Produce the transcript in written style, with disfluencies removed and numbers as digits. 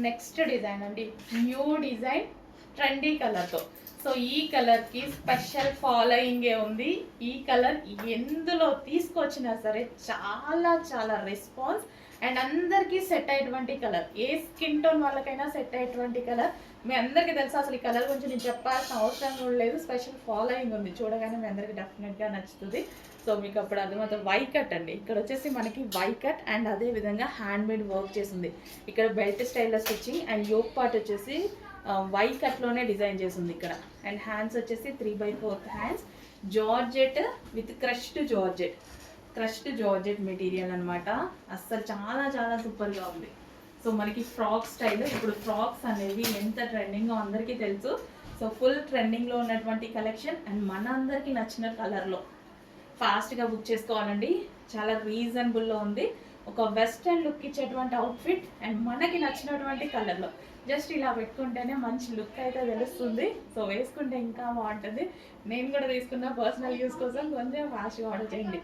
Next design అండి, new design trendy కలర్తో. So ఈ కలర్కి స్పెషల్ ఫాలోయింగే ఉంది. ఈ కలర్ ఎందులో తీసుకొచ్చినా సరే చాలా చాలా రెస్పాన్స్ అండ్ అందరికీ సెట్ అయ్యేటువంటి కలర్, ఏ స్కిన్ టోన్ వాళ్ళకైనా సెట్ అయ్యేటువంటి కలర్. మీ అందరికీ తెలుసు, అసలు ఈ కలర్ గురించి నేను చెప్పాల్సిన అవసరం కూడా లేదు. స్పెషల్ ఫాలోయింగ్ ఉంది, చూడగానే మీ అందరికీ డెఫినెట్గా నచ్చుతుంది. సో మీకు అప్పుడు అర్థమవుతుంది. వై కట్ అండి, ఇక్కడ వచ్చేసి మనకి వై కట్ అండ్ అదే విధంగా హ్యాండ్ మేడ్ వర్క్ చేసింది. ఇక్కడ బెల్ట్ స్టైల్లో స్టిచ్చింగ్ అండ్ యోక్ పార్ట్ వచ్చేసి వై కట్లోనే డిజైన్ చేసింది ఇక్కడ. అండ్ హ్యాండ్స్ వచ్చేసి 3/4 hands, georgette with crushed georgette material అనమాట. అస్సలు చాలా చాలా సూపర్గా ఉంది. సో మనకి ఫ్రాక్ స్టైల్, ఇప్పుడు ఫ్రాక్స్ అనేవి ఎంత ట్రెండింగో అందరికీ తెలుసు. సో ఫుల్ ట్రెండింగ్లో ఉన్నటువంటి కలెక్షన్ అండ్ మన అందరికీ నచ్చిన కలర్లో ఫాస్ట్గా బుక్ చేసుకోవాలండి. చాలా రీజనబుల్లో ఉంది, ఒక వెస్ట్రన్ లుక్ ఇచ్చేటువంటి అవుట్ఫిట్ అండ్ మనకి నచ్చినటువంటి కలర్లో. జస్ట్ ఇలా పెట్టుకుంటేనే మంచి లుక్ అయితే తెలుస్తుంది. సో వేసుకుంటే ఇంకా బాగుంటుంది. నేను కూడా తీసుకున్న పర్సనల్ యూస్ కోసం కొంచెం ఫాస్ట్గా ఆర్డర్ చేయండి.